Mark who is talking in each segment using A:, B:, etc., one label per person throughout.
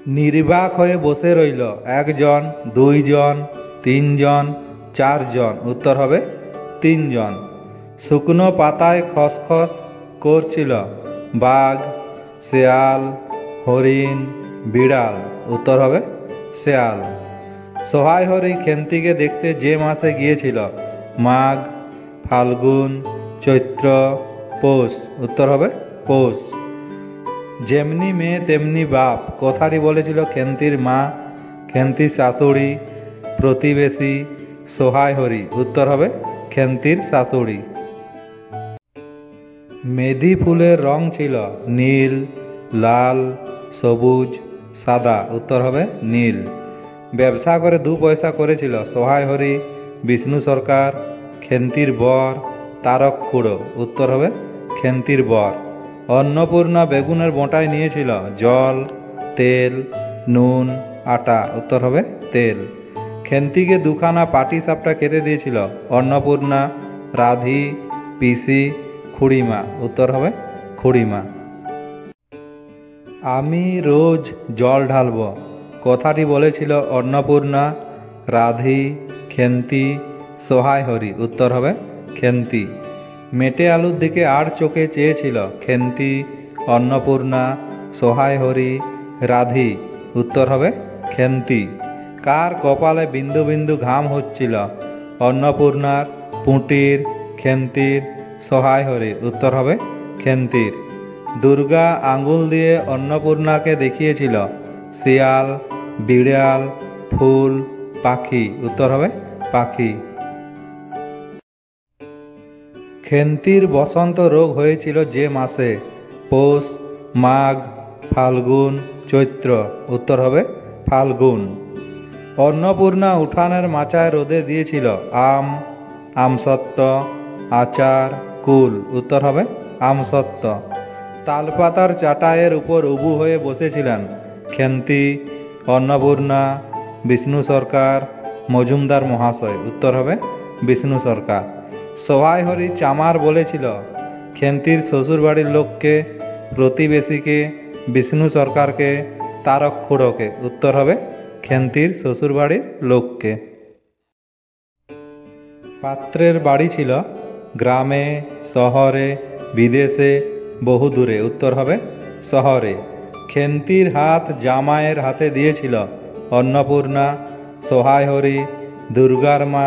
A: নির্বাক হয়ে বসে রইল একজন, দুইজন, তিনজন, চারজন। উত্তর হবে তিনজন। শুকনো পাতায় খসখস করছিল বাঘ, শেয়াল, হরিণ, বিড়াল। উত্তর হবে শেয়াল। সহায় হরি খেন্তিকে দেখতে যে মাসে গিয়েছিল মাঘ, ফাল্গুন, চৈত্র, পৌষ। উত্তর হবে পৌষ। যেমনি মেয়ে তেমনি বাপ কথাটি বলেছিল খেন্তির মা, খেন্তির শাশুড়ি, প্রতিবেশী, সহায় হরি। উত্তর হবে খেন্তির শাশুড়ি। মেধি ফুলের রং ছিল নীল, লাল, সবুজ, সাদা। উত্তর হবে নীল। ব্যবসা করে 2 পয়সা করেছিল সহায় হরি, বিষ্ণু সরকার, খেন্তির বর, তারক খুড়ো। উত্তর হবে খেন্তির বর। অন্নপূর্ণা বেগুনের বোঁটায় নিয়েছিল জল, তেল, নুন, আটা। উত্তর হবে তেল। খেন্তিকে 2খানা পাটি সাপটা খেতে দিয়েছিল অন্নপূর্ণা, রাধি, পিসি, খুড়িমা। উত্তর হবে খুড়িমা। আমি রোজ জল ঢালব কথাটি বলেছিল অন্নপূর্ণা, রাধি, খেন্তি, সহায় হরি। উত্তর হবে খেন্তি। মেটে আলুর দিকে আর চোখে চেয়েছিল খেন্তি, অন্নপূর্ণা, সহায় হরি, রাধি। উত্তর হবে খেন্তি। কার কপালে বিন্দু বিন্দু ঘাম হচ্ছিল অন্নপূর্ণার, পুঁটির, খেন্তির, সহায় হরির। উত্তর হবে খেন্তির। দুর্গা আঙ্গুল দিয়ে অন্নপূর্ণাকে দেখিয়েছিল শিয়াল, বিড়াল, ফুল, পাখি। উত্তর হবে পাখি। খেন্তির বসন্ত রোগ হয়েছিল যে মাসে পৌষ, মাঘ, ফাল্গুন, চৈত্র। উত্তর হবে ফাল্গুন। অন্নপূর্ণা উঠানের মাচায় রোদে দিয়েছিল আম, আমসত্ত্ব, আচার, কুল। উত্তর হবে আমসত্ত্ব। তালপাতার চাটাইয়ের উপর উবু হয়ে বসেছিলেন খেন্তি, অন্নপূর্ণা, বিষ্ণু সরকার, মজুমদার মহাশয়। উত্তর হবে বিষ্ণু সরকার। সহায় হরি চামার বলেছিল খেন্তির শ্বশুরবাড়ির লোককে, প্রতিবেশীকে, বিষ্ণু সরকারকে, তারক খুড়োকে। উত্তর হবে খেন্তির শ্বশুরবাড়ির লোককে। পাত্রের বাড়ি ছিল গ্রামে, শহরে, বিদেশে, বহু দূরে। উত্তর হবে শহরে। খেন্তির হাত জামাইয়ের হাতে দিয়েছিল অন্নপূর্ণা, সহায় হরি, দুর্গার মা,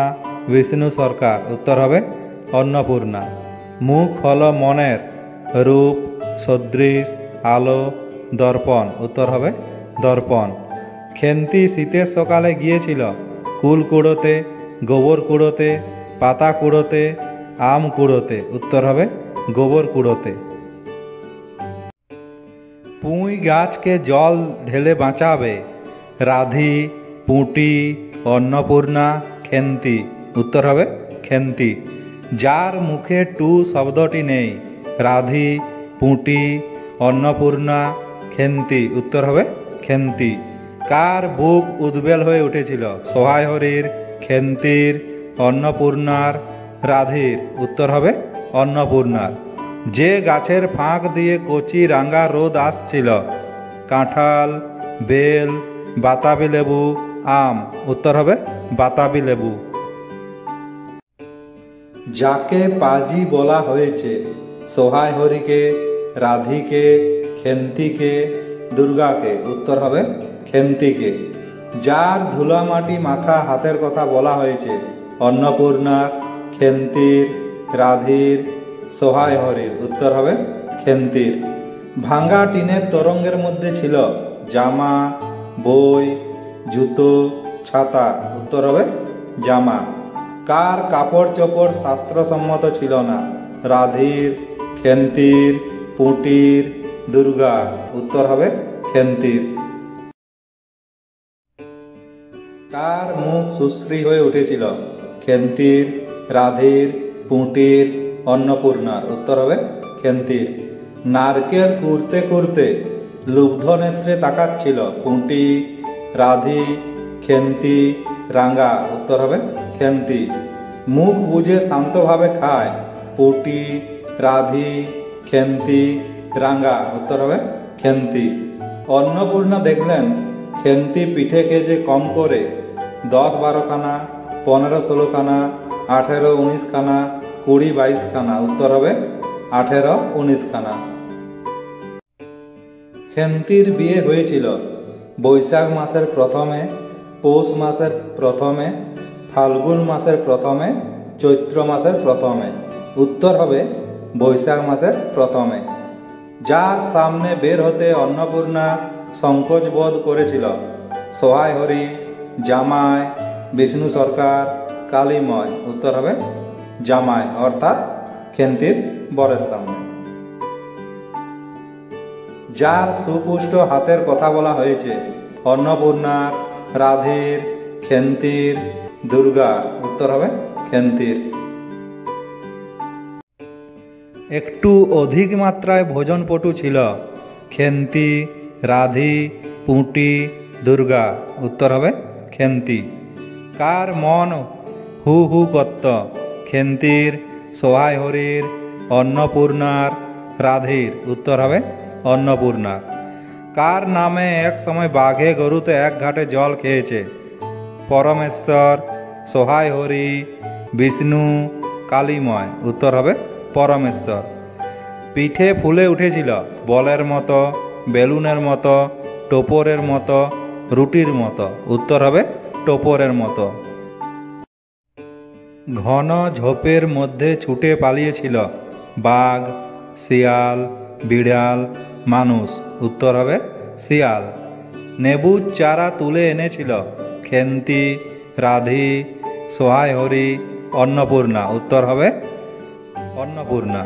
A: বিষ্ণু সরকার। উত্তর হবে অন্নপূর্ণা। মুখ হল মনের রূপ, সদৃশ, আলো, দর্পণ। উত্তর হবে দর্পণ। খেন্তি শীতের সকালে গিয়েছিল কুল কুড়োতে, গোবর কুড়োতে, পাতা কুড়োতে, আম কুড়োতে। উত্তর হবে গোবর কুড়োতে। পুঁই গাছকে জল ঢেলে বাঁচাবে রাধি, পুঁটি, অন্নপূর্ণা, খেন্তি। উত্তর হবে খেন্তি। যার মুখে টু শব্দটি নেই রাধি, পুঁটি, অন্নপূর্ণা, খেন্তি। উত্তর হবে খেন্তি। কার বুক উদ্বেল হয়ে উঠেছিল সহায় হরির, খেন্তির, অন্নপূর্ণার, রাধির। উত্তর হবে অন্নপূর্ণার। যে গাছের ফাঁক দিয়ে কচি রাঙা রোদ আসছিল কাঁঠাল, বেল, বাতাবি লেবু, আম। উত্তর হবে বাতাবি লেবু। যাকে পাজি বলা হয়েছে সহায় হরিকে, রাধিকে, খেন্তিকে, দুর্গাকে। উত্তর হবে খেন্তিকে। যার ধুলামাটি মাখা হাতের কথা বলা হয়েছে অন্নপূর্ণার, খেন্তির, রাধির, সহায় হরির। উত্তর হবে খেন্তির। ভাঙ্গা টিনের তরঙ্গের মধ্যে ছিল জামা, বই, জুতো, ছাতা। উত্তর হবে জামা। কার কাপড় চোপড় শাস্ত্রসম্মত ছিল না রাধির, খেন্তির, পুঁটির, দুর্গার। উত্তর হবে খেন্তির। কার মুখ সুশ্রী হয়ে উঠেছিল খেন্তির, রাধির, পুঁটির, অন্নপূর্ণার। উত্তর হবে খেন্তির। নারকেল কুড়তে কুড়তে লুব্ধ নেত্রে তাকাচ্ছিল পুঁটি, রাধি, খেন্তি, রাঙ্গা। উত্তর হবে খেন্তি। মুখ বুঝে শান্তভাবে খায় পুঁটি, রাধি, খেন্তি, রাঙ্গা। উত্তর হবে খেন্তি। অন্নপূর্ণা দেখলেন খেন্তি পিঠে কেজে কম করে 10-12 খানা, 15-16 খানা, 18-19 খানা, 20-22 খানা। উত্তর হবে 18-19 খানা। খেন্তির বিয়ে হয়েছিল বৈশাখ মাসের প্রথমে, পৌষ মাসের প্রথমে, ফাল্গুন মাসের প্রথমে, চৈত্র মাসের প্রথমে। উত্তর হবে বৈশাখ মাসের প্রথমে। যার সামনে বের হতে অন্নপূর্ণা সংকোচ বোধ করেছিল, সহায় হরি, জামাই, বিষ্ণু সরকার, কালীময়। উত্তর হবে জামাই, অর্থাৎ খেন্তির বরের সামনে। যার সুপুষ্ট হাতের কথা বলা হয়েছে, অন্নপূর্ণার, রাধের, খেন্তির, দুর্গার। উত্তর হবে খেন্তির। একটু অধিক মাত্রায় ভোজনপটু ছিল খেন্তি, রাধি, পুঁটি, দুর্গা। উত্তর হবে খেন্তি। কার মন হু হু করত, খেন্তির, সহায় হরির, অন্নপূর্ণার, রাধির। উত্তর হবে অন্নপূর্ণার। কার নামে এক সময় বাঘে গরুতে এক ঘাটে জল খেয়েছে, পরমেশ্বর, সহায় হরি, বিষ্ণু, কালীময়। উত্তর হবে পরমেশ্বর। পিঠে ফুলে উঠেছিল বলের মতো, বেলুনের মতো, টোপরের মতো, রুটির মতো। উত্তর হবে টোপরের মতো। ঘন ঝোপের মধ্যে ছুটে পালিয়েছিল বাঘ, শিয়াল, বিড়াল, মানুষ। উত্তর হবে শিয়াল। নেবুর চারা তুলে এনেছিল খেন্তি, রাধি, সহায় হরি, অন্নপূর্ণা। উত্তর হবে অন্নপূর্ণা।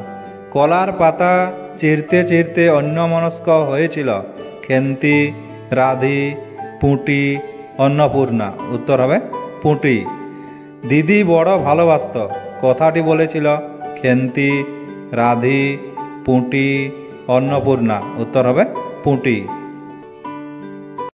A: কলার পাতা চিরতে চিরতে অন্যমনস্ক হয়েছিল খেন্তি, রাধি, পুঁটি, অন্নপূর্ণা। উত্তর হবে পুঁটি। দিদি বড় ভালোবাসত, কথাটি বলেছিল খেন্তি, রাধি, পুঁটি, অন্নপূর্ণা। উত্তর হবে পুঁটি।